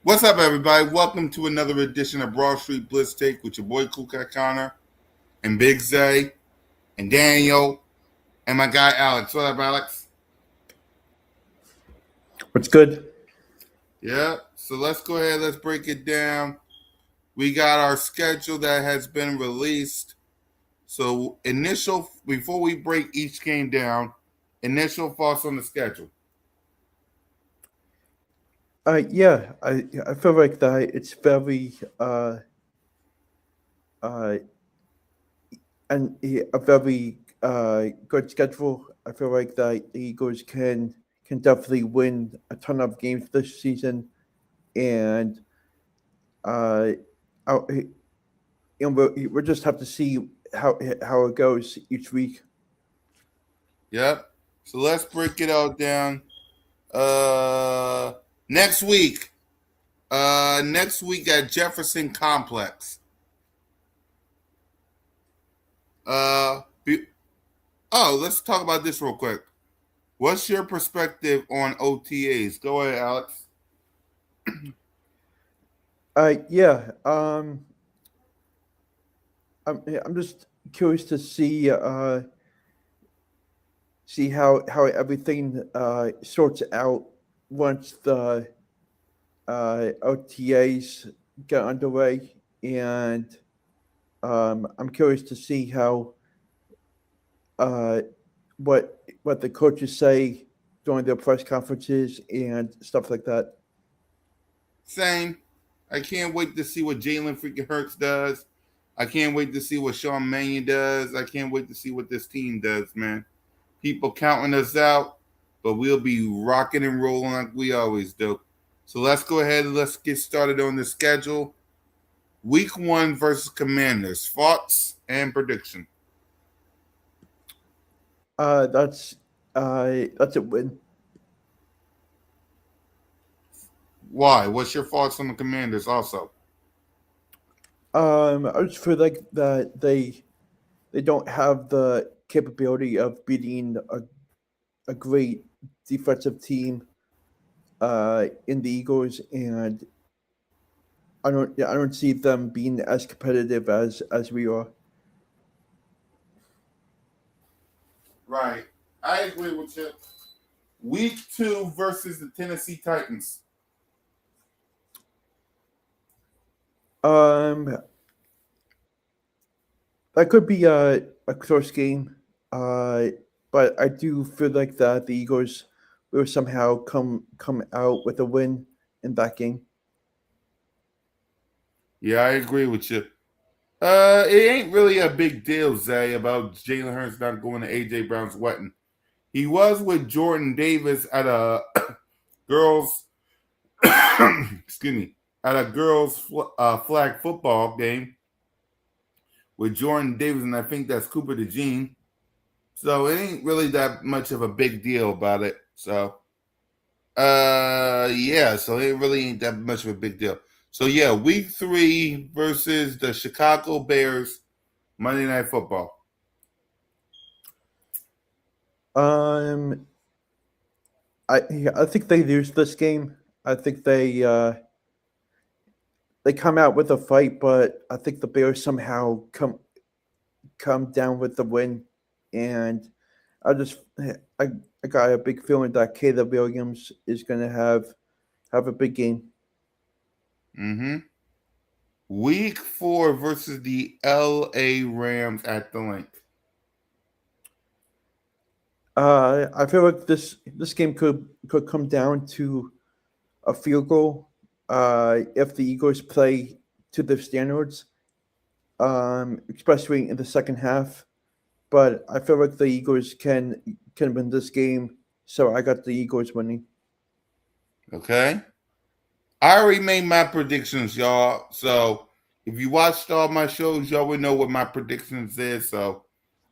What's up, everybody? Welcome to another edition of Broad Street Blitz Take with your boy Cool Cat Connor and Big Zay and Daniel and my guy Alex. What up, Alex? What's good? Yeah, so let's go ahead. Let's break it down. We got our schedule that has been released. So, before we break each game down, initial thoughts on the schedule. I feel like that it's very uh a very good schedule. I feel like that the Eagles can definitely win a ton of games this season, and uh, I, we'll just have to see how it goes each week. Yep. So let's break it all down. Uh, next week. Next week at Jefferson Complex. Uh, let's talk about this real quick. What's your perspective on OTAs? Go ahead, Alex. Yeah. I'm just curious to see how everything sorts out once the OTAs get underway, and I'm curious to see how uh, what the coaches say during their press conferences and stuff like that. Same. I can't wait to see what Jalen freaking Hurts does. I can't wait to see what Sean Mannion does. I can't wait to see what this team does, man. People counting us out, but we'll be rocking and rolling like we always do. So let's go ahead and let's get started on the schedule. Week 1 versus Commanders. Thoughts and prediction. Uh, that's that's a win. Why? What's your thoughts on the Commanders also? I just feel like that they don't have the capability of beating a great defensive team in the Eagles, and I don't see them being as competitive as we are. Right. I agree with you. Week 2 versus the Tennessee Titans. Um, that could be a close game, uh, but I do feel like that the Eagles will somehow come out with a win in that game. Yeah, I agree with you. It ain't really a big deal, Zay, about Jalen Hurts not going to AJ Brown's wedding. He was with Jordan Davis at a girls, excuse me, at a flag football game with Jordan Davis, and I think that's Cooper DeJean. So it ain't really that much of a big deal about it. So, yeah, so it really ain't that much of a big deal. So yeah, week 3 versus the Chicago Bears, Monday Night Football. Um, I think they lose this game. I think they come out with a fight, but I think the Bears somehow come down with the win, and I just I I got a big feeling that Caleb Williams is going to have a big game. Mm-hmm. Week 4 versus the LA Rams at the link. I feel like this game could come down to a field goal if the Eagles play to their standards, especially in the second half. But I feel like the Eagles can win this game, so I got the Eagles winning. Okay. I already made my predictions, y'all. So if you watched all my shows, y'all would know what my predictions is. So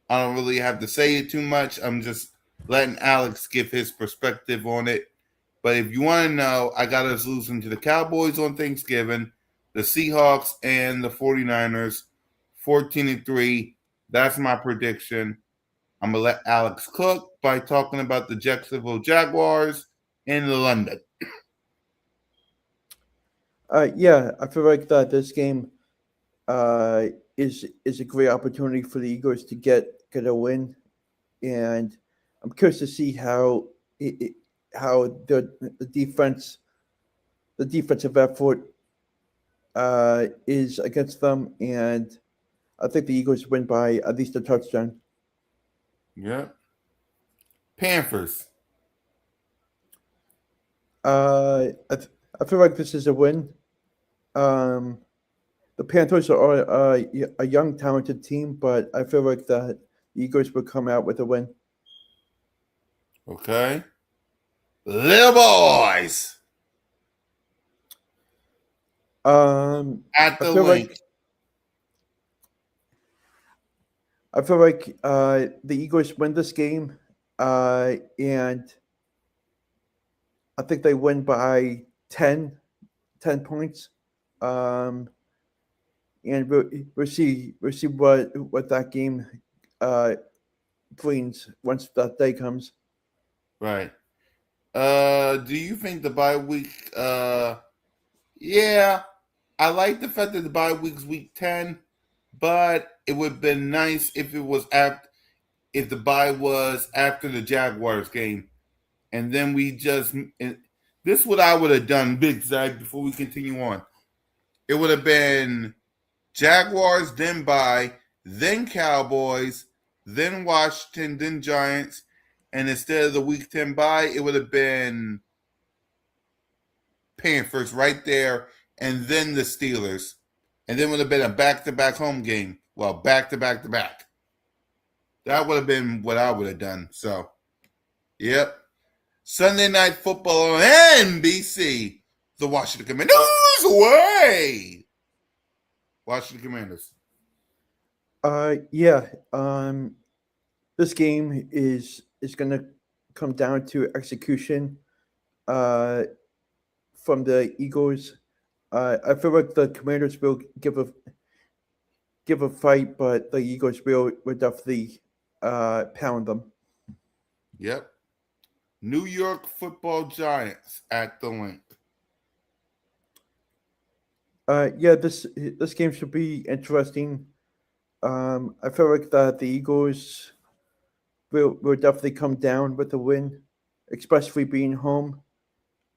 I don't really have to say it too much. I'm just letting Alex give his perspective on it. But if you want to know, I got us losing to the Cowboys on Thanksgiving, the Seahawks, and the 49ers, 14-3. That's my prediction. I'm going to let Alex cook by talking about the Jacksonville Jaguars in London. Yeah, I feel like that this game uh, is a great opportunity for the Eagles to get a win, and I'm curious to see how the defense the defensive effort is against them, and I think the Eagles win by at least a touchdown. Yep. Panthers. I feel like this is a win. Um, the Panthers are a young, talented team, but I feel like that the Eagles will come out with a win. Okay. Little boys Um, at I the feel like link. the Eagles win this game, and I think they win by 10 points. Um, and we'll see what that game uh, brings once that day comes. Right. Do you think the bye week? Yeah, I like the fact that the bye week's week 10, but it would have been nice if it was after if the bye was after the Jaguars game, and then we just this is what I would have done, Big Zach. Before we continue on, it would have been Jaguars, then bye, then Cowboys, then Washington, then Giants, and instead of the week 10 bye, it would have been Panthers right there, and then the Steelers, and then would have been a back-to-back home game. Well, back-to-back-to-back. That would have been what I would have done. So, yep. Sunday Night Football on NBC. The Washington Commanders away. Washington Commanders. Yeah. This game is going to come down to execution uh, from the Eagles. I feel like the Commanders will give a fight, but the Eagles will definitely pound them. Yep. New York Football Giants at the link. Yeah, this game should be interesting. I feel like that the Eagles will definitely come down with a win, especially being home.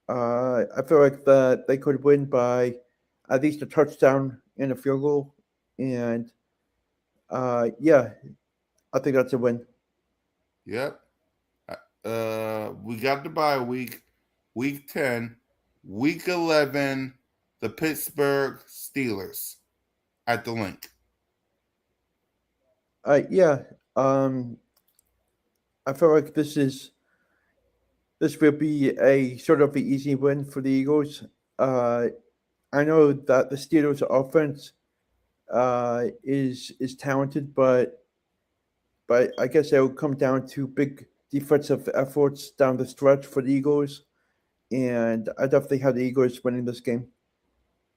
I feel like that they could win by at least a touchdown and a field goal, and yeah, I think that's a win. Yep. We got the bye week, week 10, week 11, the Pittsburgh Steelers at the link. Yeah, um, I feel like this will be a sort of an easy win for the Eagles. Uh, I know that the Steelers' offense is talented, but I guess it will come down to big defensive efforts down the stretch for the Eagles, and I definitely have the Eagles winning this game.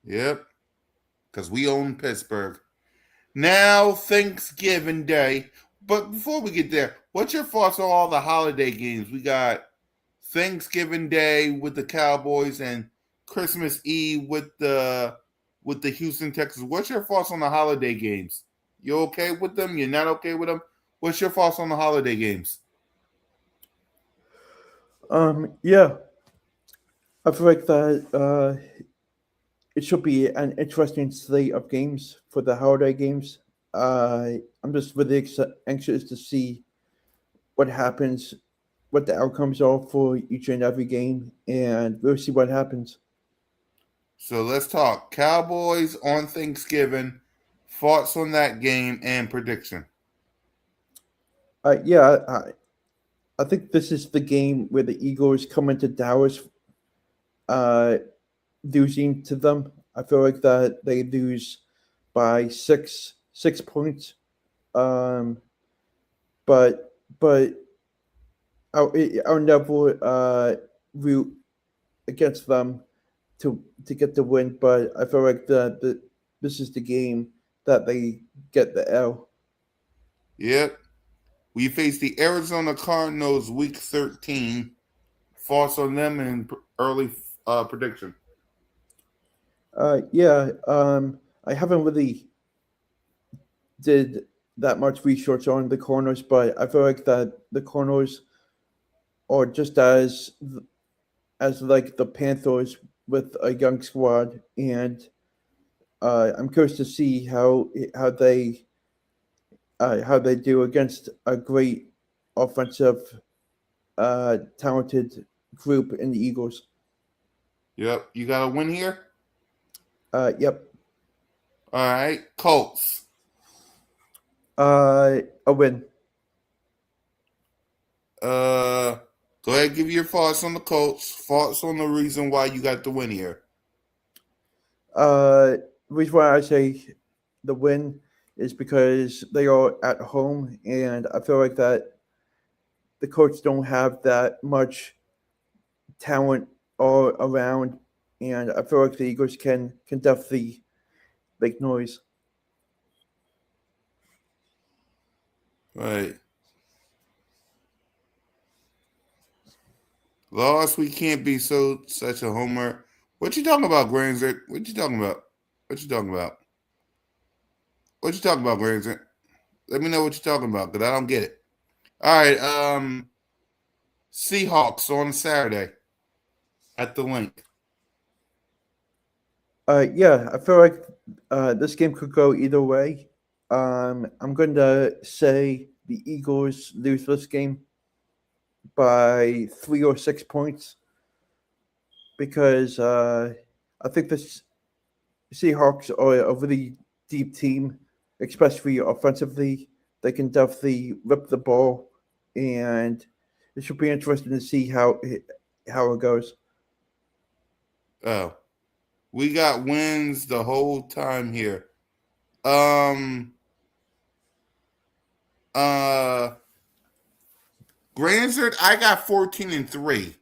Yep. Because we own Pittsburgh. Now, Thanksgiving Day. But before we get there, what's your thoughts on all the holiday games? We got Thanksgiving Day with the Cowboys and Christmas Eve with the Houston Texans. What's your thoughts on the holiday games? You okay with them? You're not okay with them? What's your thoughts on the holiday games? Yeah, I feel like that it should be an interesting slate of games for the holiday games. I'm just really anxious to see what happens, what the outcomes are for each and every game, and we'll see what happens. So let's talk Cowboys on Thanksgiving, thoughts on that game, and prediction. Yeah, I think this is the game where the Eagles come into Dallas uh, losing to them. I feel like that they lose by 6 points. Um, but I'll never root against them to get the win. But I feel like the this is the game that they get the L. Yep. We face the Arizona Cardinals week 13. Thoughts on them and early prediction. Yeah, I haven't really did that much research on the corners, but I feel like that the corners are just as like the Panthers with a young squad, and I'm curious to see how they do against a great offensive, talented group in the Eagles. Yep. You got a win here? Yep. All right. Colts. A win. Uh, Go ahead, give your thoughts on the Colts. Thoughts on the reason why you got the win here. Reason why I say the win is because they are at home, and I feel like that the Colts don't have that much talent all around, and I feel like the Eagles can definitely make noise. Right. Lost. We can't be such a homer. What you talking about, Granzer? What you talking about? What you talking about? What you talking about, Granzer? Let me know what you're talking about, because I don't get it. All right. Seahawks on Saturday at the link. Yeah, I feel like this game could go either way. I'm going to say the Eagles lose this game by 3 or 6 points because I think the Seahawks are a really deep team, especially offensively. They can definitely rip the ball, and it should be interesting to see how it goes. Oh, we got wins the whole time here. Um. Uh. Granzer, I got 14-3.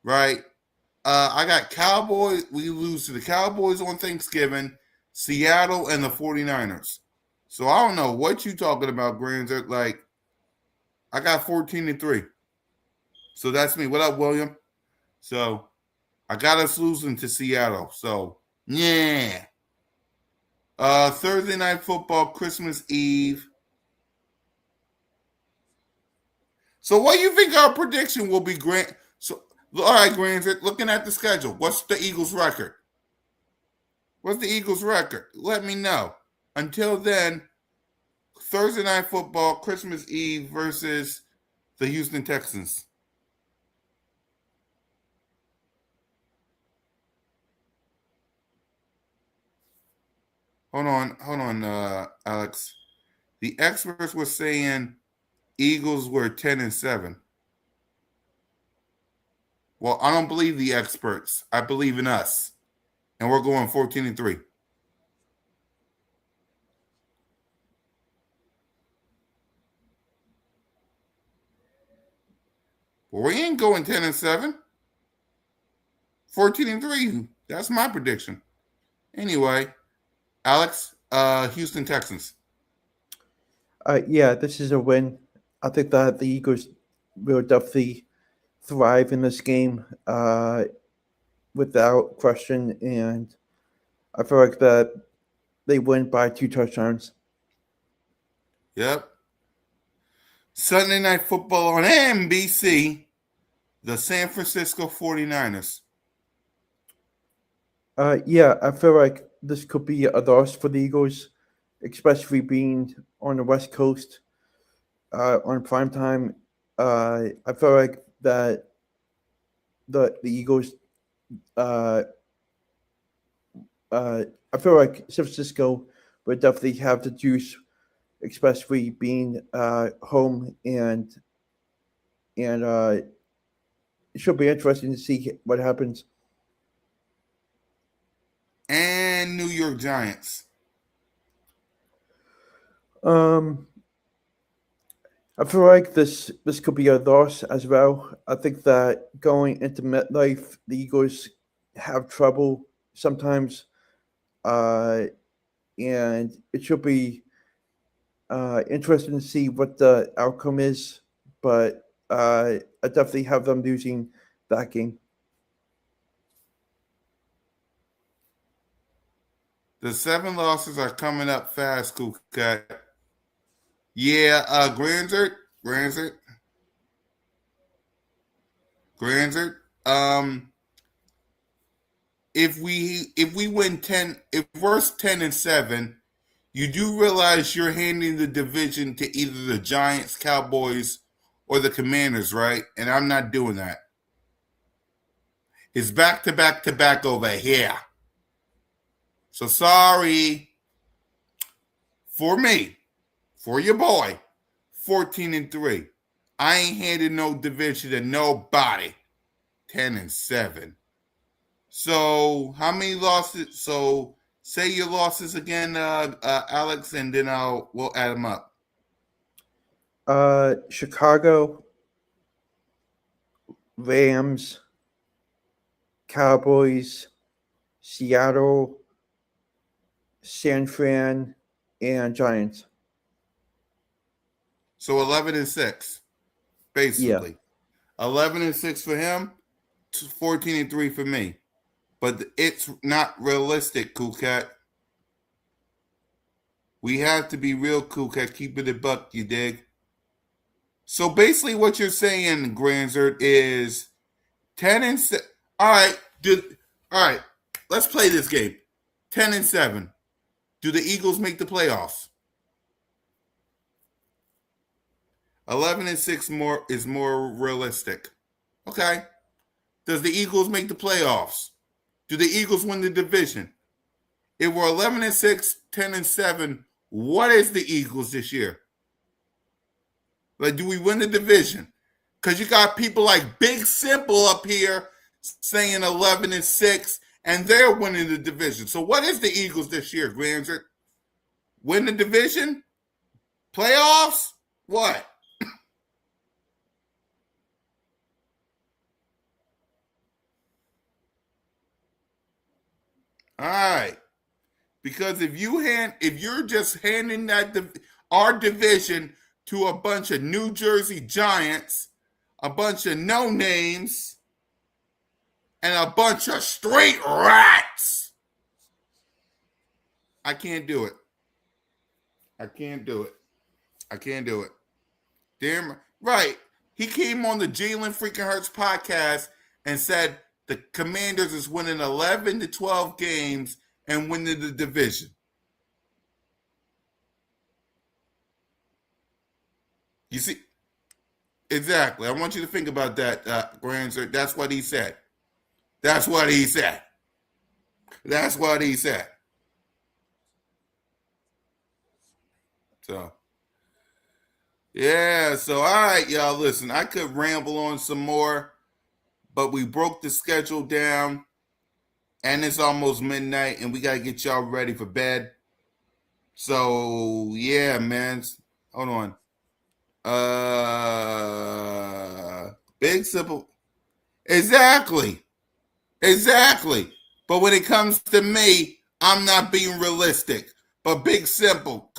Right. I got Cowboys. We lose to the Cowboys on Thanksgiving, Seattle, and the 49ers. So I don't know what you talking about, Granzer. Like, I got 14-3. So that's me. What up, William? So I got us losing to Seattle. So yeah. Thursday night football, Christmas Eve. So what do you think our prediction will be, Grant? So all right, Granzer, looking at the schedule, what's the Eagles' record? What's the Eagles' record? Let me know. Until then, Thursday night football, Christmas Eve versus the Houston Texans. Hold on, Alex. The experts were saying Eagles were 10-7. Well, I don't believe the experts. I believe in us, and we're going 14-3. Well, we ain't going 10-7. 14-3. That's my prediction. Anyway, Alex, Houston Texans. Yeah, this is a win. I think that the Eagles will definitely thrive in this game, without question, and I feel like that they win by 2 touchdowns. Yep. Sunday night football on NBC. The San Francisco 49ers. Yeah, I feel like this could be a loss for the Eagles, especially being on the West Coast, on prime time. I feel like that the Eagles. Uh, I feel like San Francisco would definitely have the juice, especially being home, and it should be interesting to see what happens. And New York Giants. Um, I feel like this could be a loss as well. I think that going into MetLife, the Eagles have trouble sometimes, uh, and it should be interesting to see what the outcome is. But I definitely have them losing that game. The 7 losses are coming up fast, Cool Cat. Yeah, Granzert. If we win 10, if we're 10-7, you do realize you're handing the division to either the Giants, Cowboys, or the Commanders, right? And I'm not doing that. It's back to back to back over here. So sorry for me, for your boy, 14-3. I ain't handing no division to nobody. 10-7. So how many losses? So say your losses again, Alex, and then we'll add them up. Chicago, Rams, Cowboys, Seattle, San Fran, and Giants. So 11-6, basically. 11-6 for him, 14-3 for me. But it's not realistic, Cool Cat. We have to be real, Cool Cat. Keep it a buck, you dig? So basically, what you're saying, Granzert, is 10-6. All right, all right. Let's play this game. 10-7. Do the Eagles make the playoffs? 11-6 is more realistic. Okay. Does the Eagles make the playoffs? Do the Eagles win the division? If we're 11-6, 10-7, what is the Eagles this year? Like, do we win the division? Because you got people like Big Simple up here saying 11-6, and they're winning the division. So what is the Eagles this year, Granzer? Win the division? Playoffs? What? All right. Because if you're just handing our division to a bunch of New Jersey Giants, a bunch of no names, and a bunch of straight rats, I can't do it. I can't do it. Damn right. He came on the Jalen freaking Hurts podcast and said the Commanders is winning 11 to 12 games and winning the division. You see, exactly. I want you to think about that, Granzer. That's what he said. So, yeah. So, all right, y'all. Listen, I could ramble on some more, but we broke the schedule down, and it's almost midnight, and we got to get y'all ready for bed. So, yeah, man. Hold on. Big Simple. Exactly. But when it comes to me, I'm not being realistic. But Big Simple.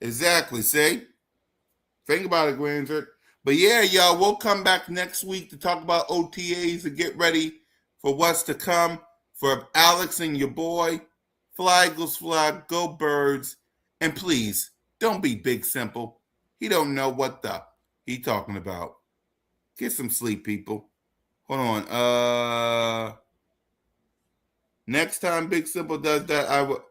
Exactly. See? Think about it, Granzer. But yeah, y'all, we'll come back next week to talk about OTAs and get ready for what's to come for Alex and your boy. Fly, Eagles, fly, go Birds. And please, don't be Big Simple. He don't know what the he talking about. Get some sleep, people. Hold on. Next time Big Simple does that, I will.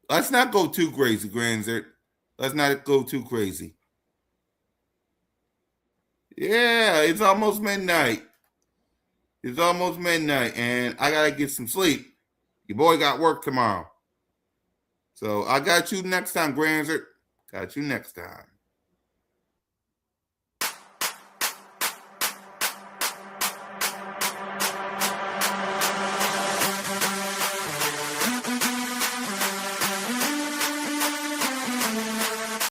Let's not go too crazy, Granzer. Let's not go too crazy. Yeah, it's almost midnight. And I gotta get some sleep. Your boy got work tomorrow. So I got you next time, Granzer. Got you next time.